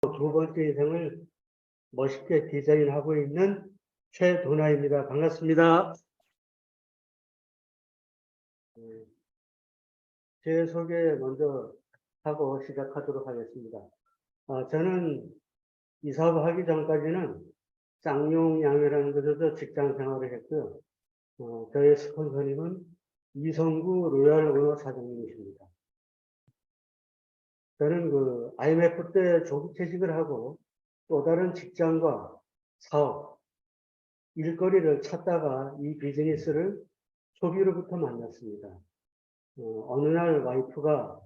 두 번째 인생을 멋있게 디자인하고 있는 최도나입니다. 반갑습니다. 제 소개 먼저 하고 시작하도록 하겠습니다. 저는 이 사업을 하기 전까지는 쌍용양이라는 곳에서 직장 생활을 했고요. 저의 스폰서님은 이성구 로얄 오너 사장님이십니다. 저는 IMF 때 조기 퇴직을 하고 또 다른 직장과 사업, 일거리를 찾다가 이 비즈니스를 초기로부터 만났습니다. 어느 날 와이프가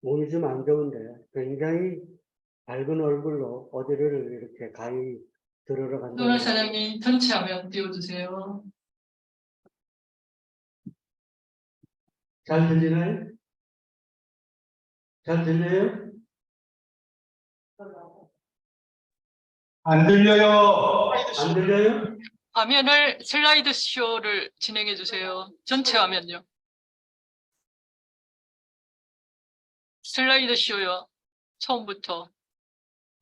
몸이 좀 안 좋은데 굉장히 밝은 얼굴로 어디를 이렇게 가히 들으러 간다. 노라 사장님 전체 화면 띄워주세요. 잘 들리나요? 잘 들려요? 안 들려요. 안 들려요? 화면을 슬라이드 쇼를 진행해 주세요. 전체 화면요. 슬라이드 쇼요. 처음부터.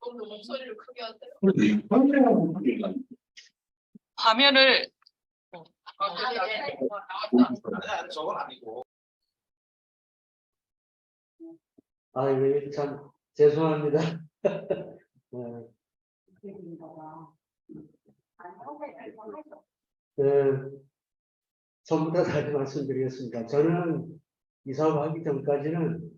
목소리를 크게 하세요. 화면을 저건 아니고. 이거 참 죄송합니다. 처음부터 다시 말씀드리겠습니다. 저는 이 사업하기 전까지는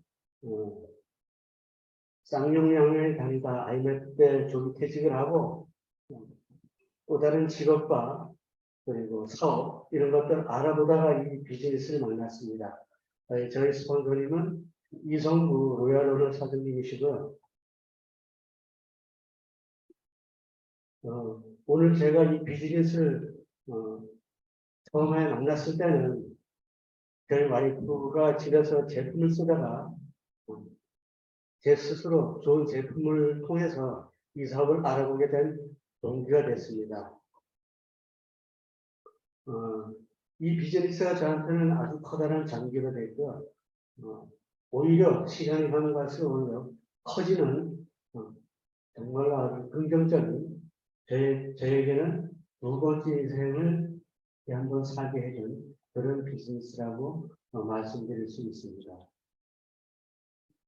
쌍용양을 다니다 IMF 때 조기 퇴직을 하고 또 다른 직업과 그리고 사업 이런 것들 알아보다가 이 비즈니스를 만났습니다. 저희 스폰서님은 이성구 로얄 오너 사장님이시고요. 오늘 제가 이 비즈니스를 처음에 만났을 때는 저희 와이프가 집에서 제품을 쓰다가 제 스스로 좋은 제품을 통해서 이 사업을 알아보게 된 동기가 됐습니다. 이 비즈니스가 저한테는 아주 커다란 장기가 됐고요. 오히려 시간이 가는 갈수록 오히려 커지는 정말로 아주 긍정적인 저에게는 두 번째 인생을 한번 살게 해준 그런 비즈니스라고 말씀드릴 수 있습니다.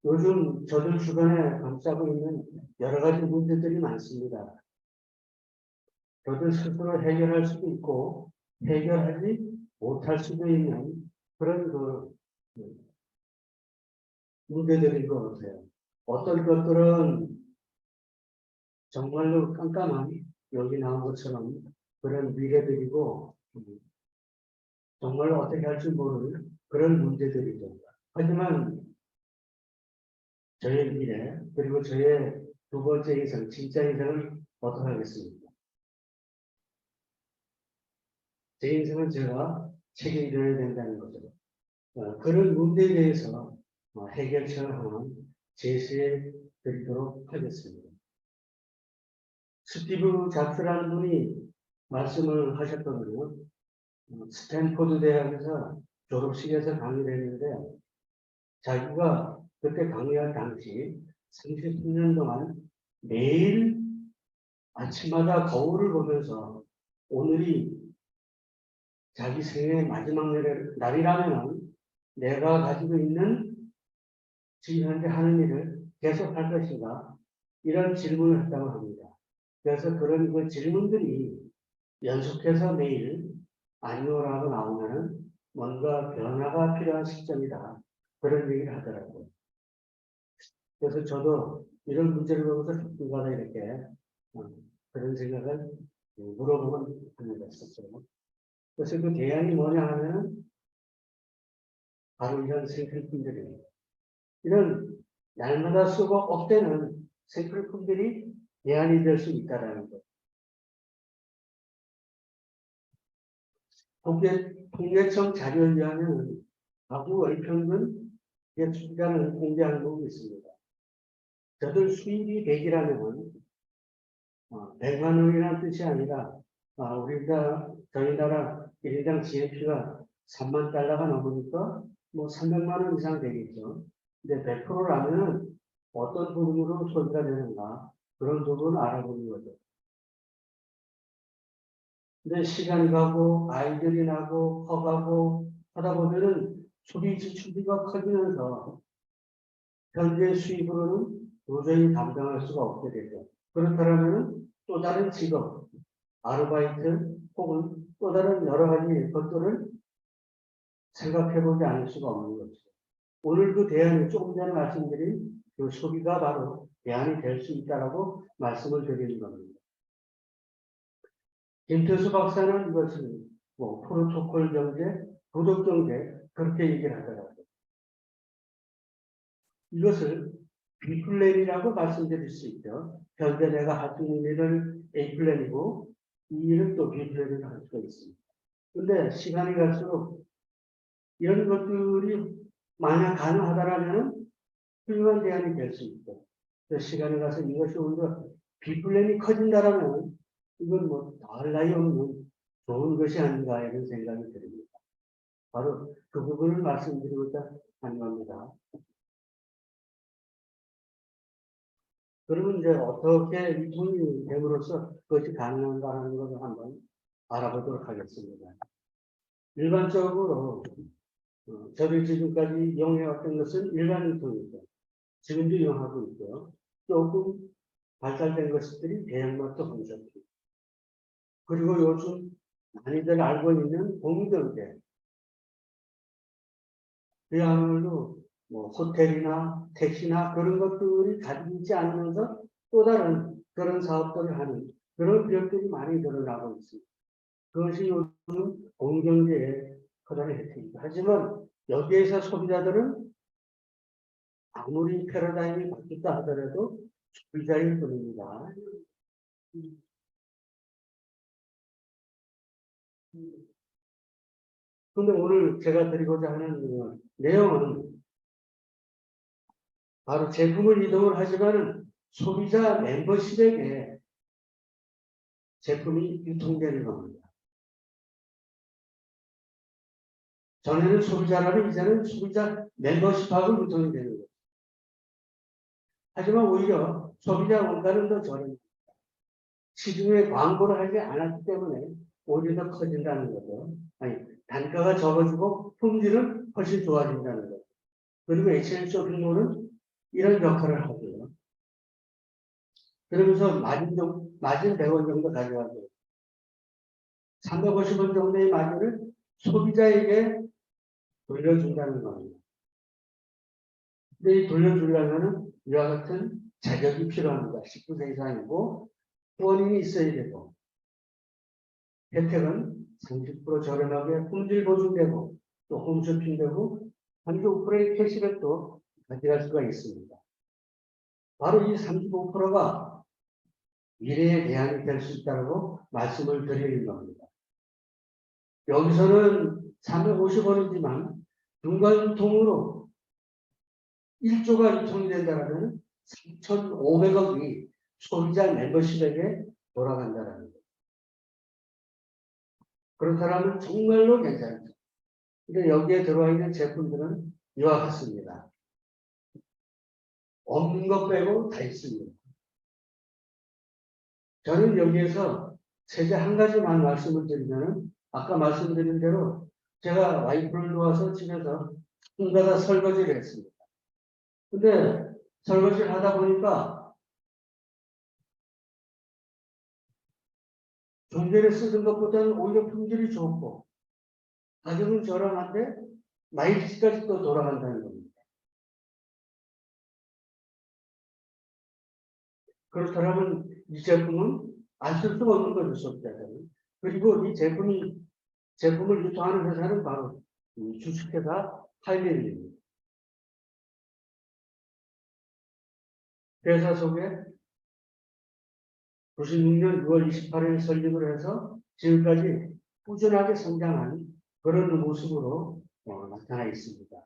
요즘 저들 주변에 감싸고 있는 여러 가지 문제들이 많습니다. 저들 스스로 해결할 수도 있고 해결하지 못할 수도 있는 그런 문제들인 것 같아요. 어떤 것들은 정말로 깜깜한 여기 나온 것처럼 그런 미래들이고 정말로 어떻게 할 줄 모르는 그런 문제들이죠. 하지만 저의 미래 그리고 저의 두 번째 인생, 진짜 인생을 어떻게 하겠습니까? 제 인생은 제가 책임져야 된다는 거죠. 그런 문제에 대해서 해결책을 하나 제시해 드리도록 하겠습니다. 스티브 잡스라는 분이 말씀을 하셨거든요. 스탠포드 대학에서 졸업식에서 강의를 했는데 자기가 그때 강의할 당시 30년 동안 매일 아침마다 거울을 보면서 오늘이 자기 생애의 마지막 날이라면 내가 가지고 있는 지금 현재 하는 일을 계속할 것인가 이런 질문을 했다고 합니다. 그래서 그런 그 질문들이 연속해서 매일 아니오라고 나오면은 뭔가 변화가 필요한 시점이다. 그런 얘기를 하더라고요. 그래서 저도 이런 문제를 보면서 누군가 이렇게 그런 생각을 물어보면 하는 것이었어요. 그래서 그 대안이 뭐냐 하면은 바로 이런 생필품들이에요. 이런 날마다 쓰고 없대는 생필품들이 대안이 될 수 있다라는 것. 통계청 자료에 의하면 가구 월평균 투자를 공개하는 부분이 있습니다. 저들 수입이 100이라면 100만 원이라는 뜻이 아니라 저희 나라 1인당 GNP가 3만 달러가 넘으니까 뭐 300만 원 이상 되겠죠. 근데 100%라면은 어떤 부분으로 소비가 되는가 그런 부분을 알아보는 거죠. 근데 시간이 가고 아이들이 나고 커가고 하다 보면은 소비 지출비가 커지면서 현재 수입으로는 도저히 감당할 수가 없게 되죠. 그렇다면 또 다른 직업, 아르바이트 혹은 또 다른 여러 가지 것들을 생각해보지 않을 수가 없는 거죠. 오늘 그 대안이 조금 전에 말씀드린 그 소비가 바로 대안이 될 수 있다라고 말씀을 드리는 겁니다. 김태수 박사는 이것을 뭐 프로토콜 경제, 도덕 경제 그렇게 얘기를 하더라고요. 이것을 B플랜이라고 말씀드릴 수 있죠. 현재 내가 할 수 있는 일을 A플랜이고 이 일은 또 B플랜으로 할 수가 있습니다. 근데 시간이 갈수록 이런 것들이 만약 가능하다라면 훌륭한 대안이 될 수 있고 시간이 가서 이것이 오히려 B플랜이 커진다라면 이건 뭐 더할 나위 없는 좋은 것이 아닌가 이런 생각이 듭니다. 바로 그 부분을 말씀드리고자 하는 겁니다. 그러면 이제 어떻게 유통이 됨으로써 그것이 가능한가 하는 것을 한번 알아보도록 하겠습니다. 일반적으로 저를 지금까지 이용해왔던 것은 일반 유통이죠. 지금도 이용하고 있고요. 조금 발달된 것들이 대형마트 홈쇼핑. 그리고 요즘 많이들 알고 있는 공유경제. 그야말로 뭐 호텔이나 택시나 그런 것들이 가지고 있지 않으면서 또 다른 그런 사업들을 하는 그런 기업들이 많이 늘어나고 있습니다. 그것이 요즘 공유경제의 커다란 혜택입니다. 하지만 여기에서 소비자들은 아무리 패러다임이 바뀌었다 하더라도 소비자일 뿐입니다. 근데 오늘 제가 드리고자 하는 내용은 바로 제품을 이동을 하지만은 소비자 멤버십에게 제품이 유통되는 겁니다. 전에는 소비자라면 이제는 소비자 멤버십하고 유통이 되는 거죠. 하지만 오히려 소비자 원가는 더 저렴합니다. 시중에 광고를 하지 않았기 때문에 오히려 더 커진다는 거죠. 아니, 단가가 적어지고 품질은 훨씬 좋아진다는 거죠. 그리고 HL 쇼핑몰은 이런 역할을 하고요. 그러면서 마진 100원 정도 가져가고 350원 정도의 마진을 소비자에게 돌려준다는 겁니다. 근데 이 돌려주려면 이와 같은 자격이 필요합니다. 19세 이상이고 후원인이 있어야 되고 혜택은 30% 저렴하게 품질 보증되고 또 홈쇼핑되고 35%의 캐시백도 가져갈 수가 있습니다. 바로 이 35%가 미래의 대안이 될 수 있다고 말씀을 드리는 겁니다. 여기서는 350원이지만 중간 유통으로 1조가 유통이 된다면 3,500억이 소비자 멤버십에게 돌아간다는 거예요. 그렇다면 정말로 괜찮죠. 근데 여기에 들어와 있는 제품들은 이와 같습니다. 없는 것 빼고 다 있습니다. 저는 여기에서 세제 한 가지만 말씀을 드리면 아까 말씀드린 대로 제가 와이프를 도와서 집에서 혼자다 설거지를 했습니다. 근데 설거지를 하다 보니까 종전에 쓰던 것보다는 오히려 품질이 좋고 가격은 저렴한데 마일리지까지 또 돌아간다는 겁니다. 그렇다면 이 제품은 안 쓸 수가 없는 거죠, 소비자들은. 그리고 이 제품을 유통하는 회사는 바로 주식회사 하이델리입니다. 회사 속에 96년 6월 28일 설립을 해서 지금까지 꾸준하게 성장한 그런 모습으로 나타나 있습니다.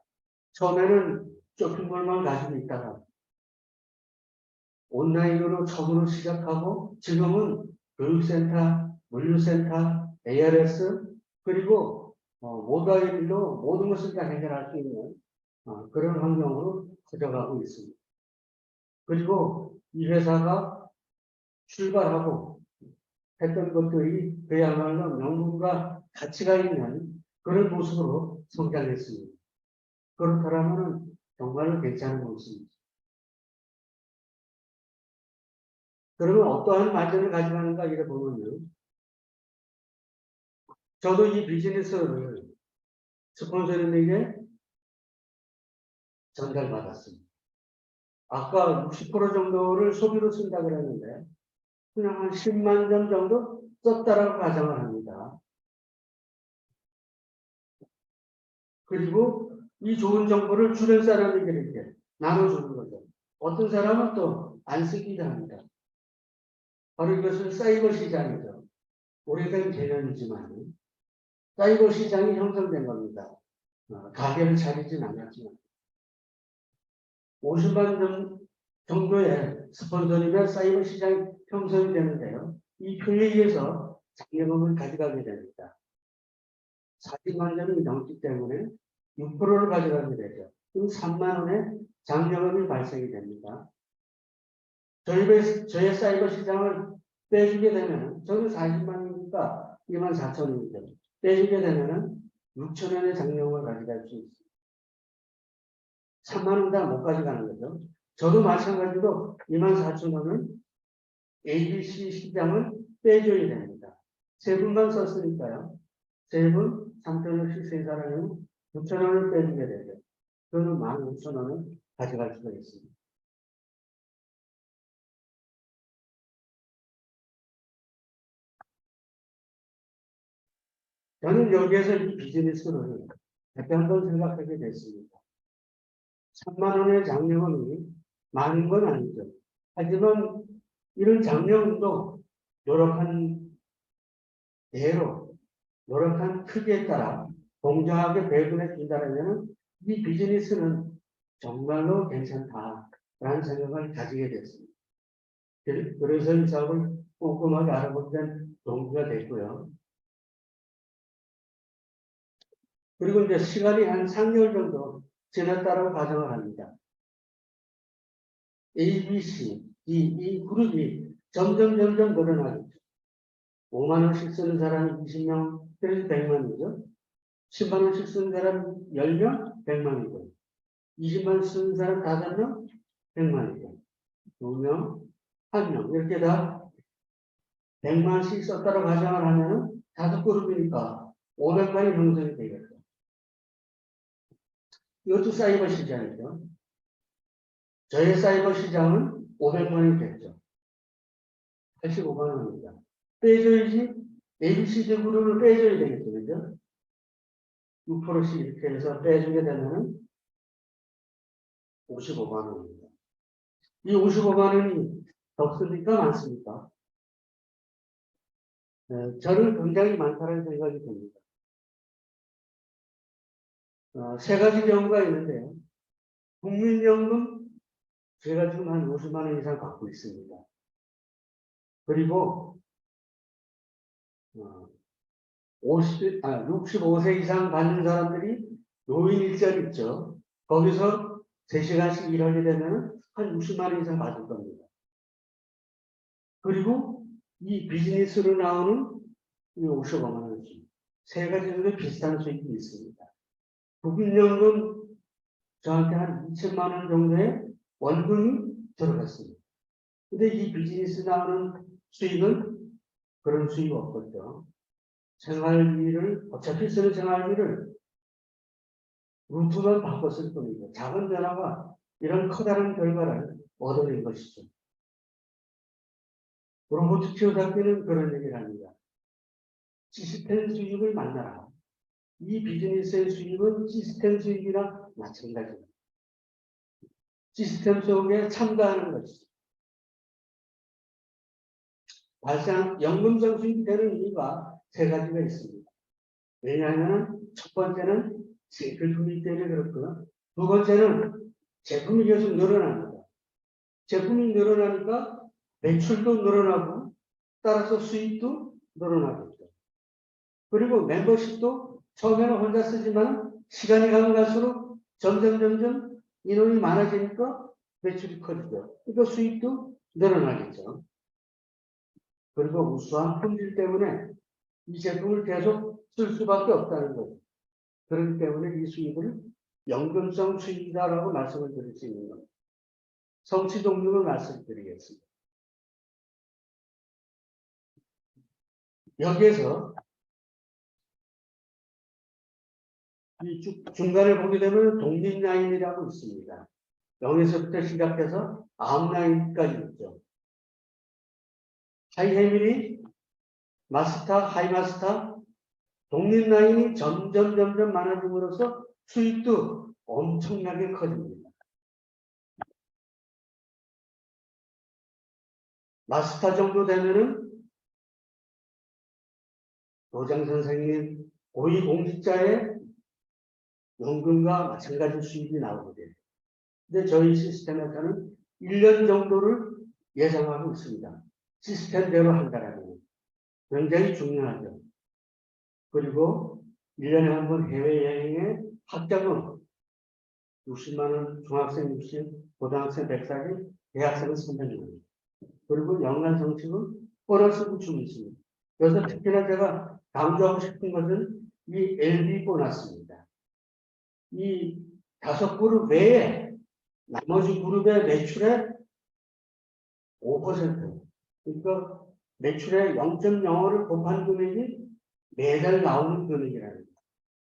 처음에는 쇼핑몰만 가지고 있다가 온라인으로 처음으로 시작하고 지금은 교육센터, 물류센터, ARS 그리고 모바일로 모든 것을 다 해결할 수 있는 그런 환경으로 커져가고 있습니다. 그리고 이 회사가 출발하고 했던 것들이 그야말로 명분과 가치가 있는 그런 모습으로 성장했습니다. 그렇다면 정말로 괜찮은 모습입니다. 그러면 어떠한 발전을 가져가는가 이래 보면요. 저도 이 비즈니스를 스폰서님에게 전달받았습니다. 아까 60% 정도를 소비로 쓴다 그랬는데 그냥 한 10만 점 정도 썼다라고 가정을 합니다. 그리고 이 좋은 정보를 주변 사람에게 이렇게 나눠주는 거죠. 어떤 사람은 또 안 쓰기도 합니다. 바로 이것은 사이버 시장이죠. 오래된 개념이지만 사이버 시장이 형성된 겁니다. 가게를 차리진 않았지만 50만 점 정도의 스폰서링과 사이버 시장이 형성이 되는데요. 이 표에 의해서 장려금을 가져가게 됩니다. 40만 점이 넘기 때문에 6%를 가져가게 되죠. 그럼 3만 원의 장려금이 발생이 됩니다. 저의 사이버 시장을 빼주게 되면 저는 40만이니까 2만 4천원이죠. 빼주게 되면 6천 원의 장려금을 가져갈 수 있습니다. 3만 원 다 못 가져가는 거죠. 저도 마찬가지로 2만 4천 원은 ABC 시장을 빼줘야 됩니다. 세 분만 썼으니까요. 세 분 3천 원씩 세 사람이면 9천 원을 빼주게 되죠. 그러면 15,000원을 가져갈 수가 있습니다. 저는 여기에서 이 비즈니스를 다시 한번 생각하게 됐습니다. 3만 원의 장려금이 많은 건 아니죠. 하지만 이런 장려금도 노력한 대로, 노력한 크기에 따라 공정하게 배분해 준다면 이 비즈니스는 정말로 괜찮다라는 생각을 가지게 됐습니다. 그래서 이 사업을 꼼꼼하게 알아보게 된 동기가 됐고요. 그리고 이제 시간이 한 3개월 정도 지났다고 가정을 합니다. ABC, 이 그룹이 점점 늘어나겠죠. 5만 원씩 쓰는 사람이 20명, 그래서 100만이죠. 10만 원씩 쓰는 사람 10명, 100만이고 20만 원 쓰는 사람 5명, 100만이고 2명, 1명 이렇게 다 100만씩 썼다고 가정을 하면 5그룹이니까 500만이 형성이 되겠죠. 이것도 사이버 시장이죠. 저의 사이버 시장은 500만이 됐죠. 85만 원입니다. 빼줘야지 ABC 그룹을 빼줘야 되겠죠. 그죠? 6%씩 이렇게 해서 빼주게 되면 55만 원입니다. 이 55만 원이 적습니까? 많습니까? 저는 굉장히 많다는 생각이 듭니다. 세 가지 경우가 있는데요. 국민연금 제가 지금 한 50만 원 이상 받고 있습니다. 그리고 65세 이상 받는 사람들이 노인 일자리 있죠. 거기서 3시간씩 일하게 되면 한 60만 원 이상 받을 겁니다. 그리고 이 비즈니스로 나오는 이 55만 원씩 세 가지 정도 비슷한 수익이 있습니다. 국민연금 저한테 한 2천만 원 정도의 원금이 들어갔습니다. 근데 이 비즈니스 나오는 수익은 그런 수익이 없거든요. 생활비를 어차피 쓰는 생활비를 루트만 바꿨을 뿐이죠. 작은 변화가 이런 커다란 결과를 얻어낸 것이죠. 로봇 키워잡기는 그런 얘기를 합니다. 시스템 수익을 만나라. 이 비즈니스의 수익은 시스템 수익이랑 마찬가지입니다. 시스템 속에 참가하는 것이죠. 발생 연금성 수익이 되는 이유가 세 가지가 있습니다. 왜냐하면 첫 번째는 제품이 때문에 그렇고요. 두 번째는 제품이 계속 늘어납니다. 제품이 늘어나니까 매출도 늘어나고 따라서 수익도 늘어나겠죠. 그리고 멤버십도 처음에는 혼자 쓰지만 시간이 가면 갈수록 점점 인원이 많아지니까 매출이 커지죠. 그러니까 수입도 늘어나겠죠. 그리고 우수한 품질 때문에 이 제품을 계속 쓸 수밖에 없다는 거죠. 그렇기 때문에 이 수입을 연금성 수입이다라고 말씀을 드릴 수 있는 겁니다. 성취 종류를 말씀드리겠습니다. 여기에서 이 중간에 보게 되면 독립라인이라고 있습니다. 0에서부터 시작해서 9라인까지 있죠. 하이해밀이 마스터, 하이마스터, 독립라인이 점점 많아짐으로써 수익도 엄청나게 커집니다. 마스터 정도 되면은 도장 선생님, 고위공직자의 연금과 마찬가지 수익이 나오거든요. 근데 저희 시스템에서는 1년 정도를 예상하고 있습니다. 시스템대로 한다라는 굉장히 중요하죠. 그리고 1년에 한 번 해외여행에 학자금 60만 원, 중학생 60, 고등학생 140, 대학생은 300만 원. 그리고 연간 성취금 보너스 구축이 있습니다. 그래서 특히나 제가 강조하고 싶은 것은 이 LB 보너스입니다. 이 5그룹 외에 나머지 그룹의 매출의 5%. 그러니까 매출의 0.05를 곱한 금액이 매달 나오는 금액이라는 거예요.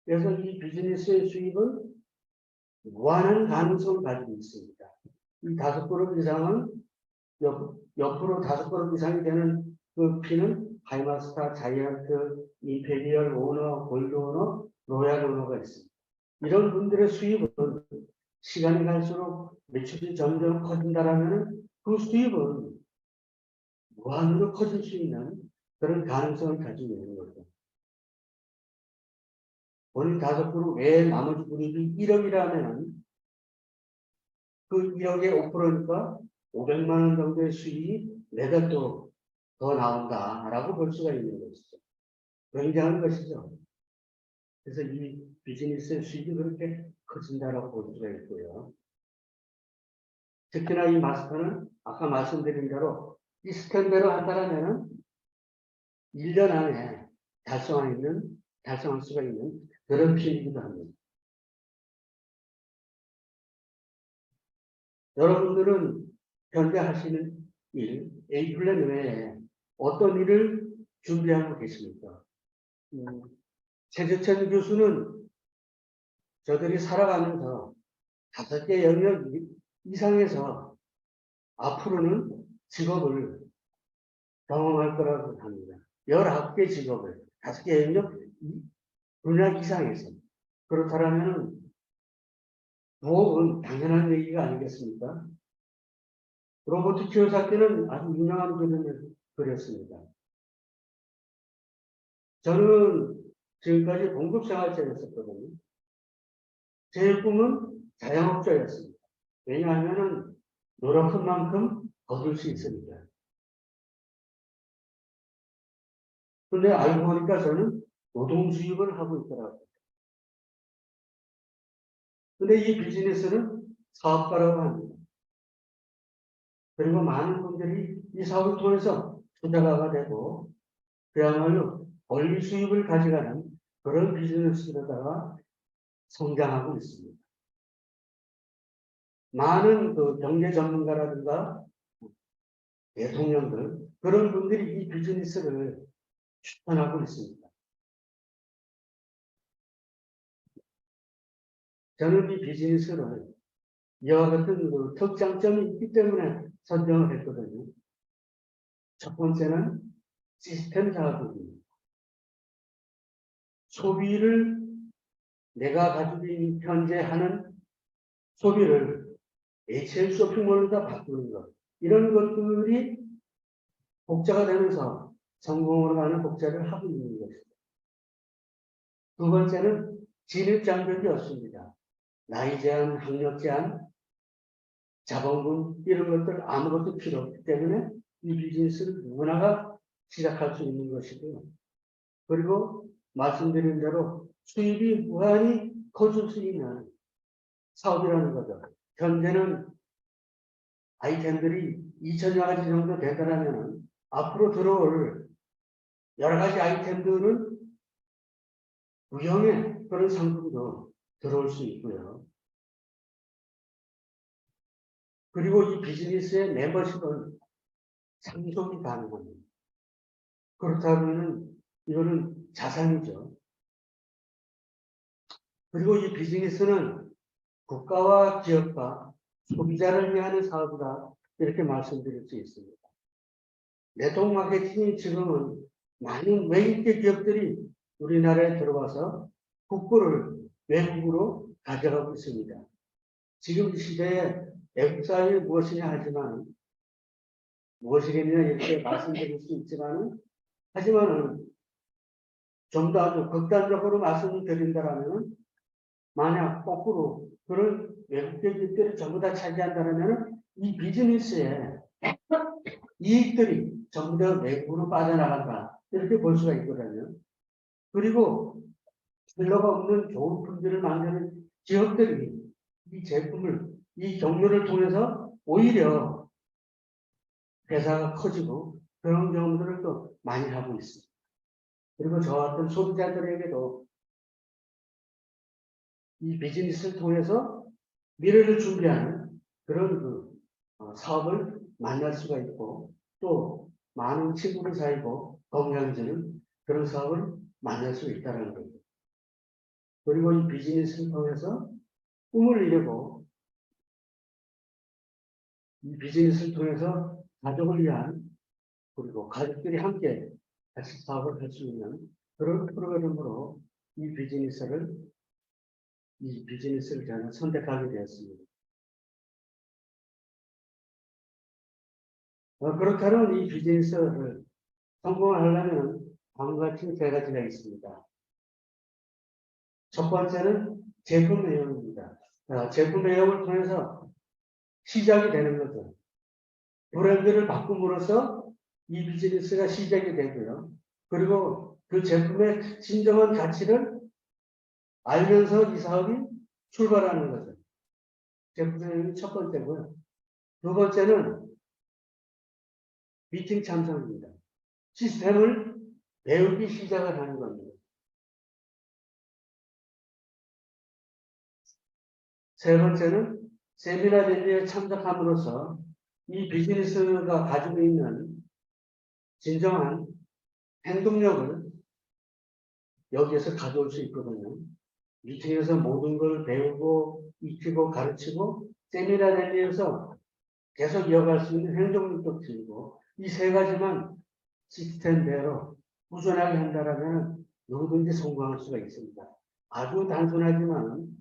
그래서 이 비즈니스의 수입은 무한한 가능성을 가지고 있습니다. 이 5그룹 이상은 옆으로 5그룹 이상이 되는 그 피는 하이마스터, 자이언트, 임페리얼, 오너, 골드 오너, 로얄 오너가 있습니다. 이런 분들의 수입은 시간이 갈수록 매출이 점점 커진다라면 그 수입은 무한으로 커질 수 있는 그런 가능성을 가지고 있는 거죠. 본인 5그룹 외에 나머지 그룹이 1억이라면 그 1억의 5%니까 500만 원 정도의 수익이 매달 또 더 나온다라고 볼 수가 있는 것이죠. 굉장한 것이죠. 그래서 이 비즈니스의 수익이 그렇게 커진다라고 볼 수가 있고요. 특히나 이 마스터는 아까 말씀드린 대로 이 스탠대로 한다면 1년 안에 달성할 수가 있는 그런 피이기도 합니다. 여러분들은 현재 하시는 일, A플랜 외에 어떤 일을 준비하고 계십니까? 최재천 교수는 저들이 살아가면서 5개 영역 이상에서 앞으로는 직업을 경험할 거라고 합니다. 19개 직업을 5개 영역 분야 이상에서. 그렇다면 부업은 당연한 얘기가 아니겠습니까? 로버트 키요사키는 아주 유명한 그림을 그렸습니다. 저는 지금까지 공급생활자였었거든요. 제 꿈은 자영업자였습니다. 왜냐하면 노력한 만큼 거둘 수 있으니까. 근데 알고 보니까 저는 노동 수입을 하고 있더라고요. 근데 이 비즈니스는 사업가라고 합니다. 그리고 많은 분들이 이 사업을 통해서 투자가가 되고 그야말로 권리 수입을 가져가는 그런 비즈니스로다가 성장하고 있습니다. 많은 그 경제 전문가라든가 대통령들 그런 분들이 이 비즈니스를 추천하고 있습니다. 저는 이 비즈니스를 이와 같은 그 특장점이 있기 때문에 선정을 했거든요. 첫 번째는 시스템 자금입니다. 소비를 내가 가지고 있는 현재 하는 소비를 HL 쇼핑몰로다 바꾸는 것. 이런 것들이 복자가 되면서 성공으로 가는 복자를 하고 있는 것입니다. 두 번째는 진입 장벽이 없습니다. 나이 제한, 학력 제한, 자본금 이런 것들 아무것도 필요 없기 때문에 이 비즈니스를 누구나가 시작할 수 있는 것이고요. 그리고 말씀드린 대로 수입이 무한히 커질 수 있는 사업이라는 거죠. 현재는 아이템들이 2천여 가지 정도 되더라면 앞으로 들어올 여러 가지 아이템들은 무형의 그런 상품도 들어올 수 있고요. 그리고 이 비즈니스의 멤버십은 상속이 가능합니다. 그렇다면 이거는 자산이죠. 그리고 이 비즈니스는 국가와 기업과 소비자를 위한 사업이다. 이렇게 말씀드릴 수 있습니다. 네트워크 마케팅이 지금은 많은 외국계 기업들이 우리나라에 들어와서 국부를 외국으로 가져가고 있습니다. 지금 시대에 외국 사업이 무엇이냐 하지만 무엇이겠냐 이렇게 말씀드릴 수 있지만 하지만은 좀 더 아주 극단적으로 말씀드린다면 만약 거꾸로 그런 외국계 기업들이 전부 다 차지한다면 이 비즈니스의 이익들이 전부 다 외국으로 빠져나간다. 이렇게 볼 수가 있거든요. 그리고 필요가 없는 좋은 품질을 만드는 기업들이 이 제품을, 이 경로를 통해서 오히려 회사가 커지고 그런 경우들을 또 많이 하고 있습니다. 그리고 저와 같은 소비자들에게도 이 비즈니스를 통해서 미래를 준비하는 그런 사업을 만날 수가 있고 또 많은 친구를 사귀고 건강해지는 그런 사업을 만날 수 있다는 겁니다. 그리고 이 비즈니스를 통해서 꿈을 이루고 이 비즈니스를 통해서 가족을 위한 그리고 가족들이 함께 같이 사업을 할 수 있는 그런 프로그램으로 이 비즈니스를 저는 선택하게 되었습니다. 그렇다면 이 비즈니스를 성공하려면 다음과 같은 세 가지가 있습니다. 첫 번째는 제품 내용입니다. 제품 내용을 통해서 시작이 되는 거죠. 브랜드를 바꿈으로써 이 비즈니스가 시작이 되고요. 그리고 그 제품의 진정한 가치를 알면서 이 사업이 출발하는 거죠. 제품 내용이 첫 번째고요. 두 번째는 미팅 참석입니다. 시스템을 배우기 시작을 하는 겁니다. 세 번째는 세미나 랠리에 참석함으로써 이 비즈니스가 가지고 있는 진정한 행동력을 여기에서 가져올 수 있거든요. 미팅에서 모든 걸 배우고 익히고 가르치고 세미나 랠리에서 계속 이어갈 수 있는 행동력도 키우고 이 세 가지만 시스템대로 꾸준하게 한다면 누구든지 성공할 수가 있습니다. 아주 단순하지만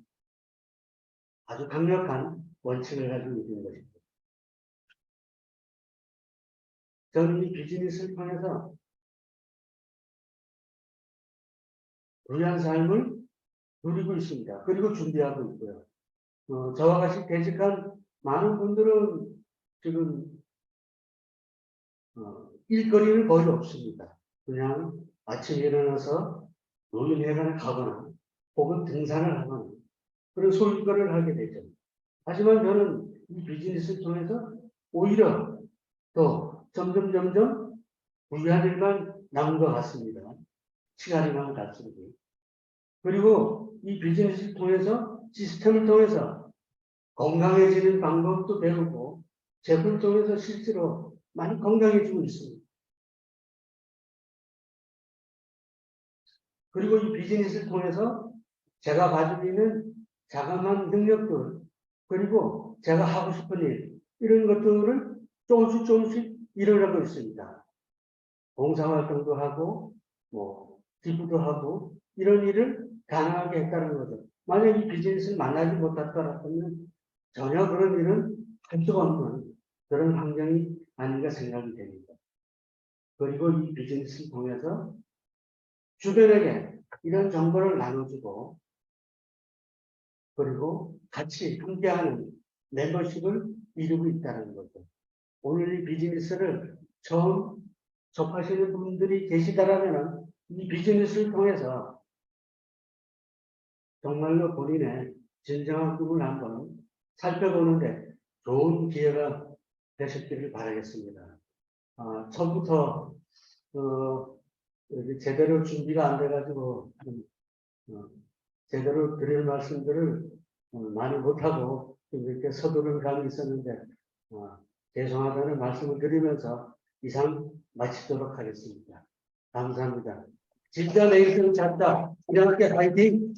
아주 강력한 원칙을 가지고 있는 것입니다. 저는 이 비즈니스를 통해서 부유한 삶을 누리고 있습니다. 그리고 준비하고 있고요. 저와 같이 퇴직한 많은 분들은 지금 일거리는 거의 없습니다. 그냥 아침에 일어나서 노인회관에 가거나 혹은 등산을 하거나 그런 소일거리를 하게 되죠. 하지만 저는 이 비즈니스를 통해서 오히려 더 점점 부유한 일만 남은 것 같습니다. 시간이 가면 갈수록. 그리고 이 비즈니스를 통해서 시스템을 통해서 건강해지는 방법도 배우고 제품을 통해서 실제로 많이 건강해지고 있습니다. 그리고 이 비즈니스를 통해서 제가 가지고 있는 자그마한 능력들 그리고 제가 하고 싶은 일 이런 것들을 조금씩 일어나고 있습니다. 봉사활동도 하고 기부도 하고 이런 일을 가능하게 했다는 거죠. 만약 이 비즈니스를 만나지 못했더라면 전혀 그런 일은 할 수가 없는 그런 환경이 아닌가 생각이 됩니다. 그리고 이 비즈니스를 통해서 주변에게 이런 정보를 나눠주고 그리고 같이 함께하는 멤버십을 이루고 있다는 거죠. 오늘 이 비즈니스를 처음 접하시는 분들이 계시다라면 이 비즈니스를 통해서 정말로 본인의 진정한 꿈을 한번 살펴보는데 좋은 기회가 되셨기를 바라겠습니다. 처음부터 여기 제대로 준비가 안 돼가지고 제대로 드릴 말씀들을 많이 못하고 좀 이렇게 서두른 감이 있었는데 죄송하다는 말씀을 드리면서 이상 마치도록 하겠습니다. 감사합니다. 진짜 내일은 잤다. 이렇게 화이팅!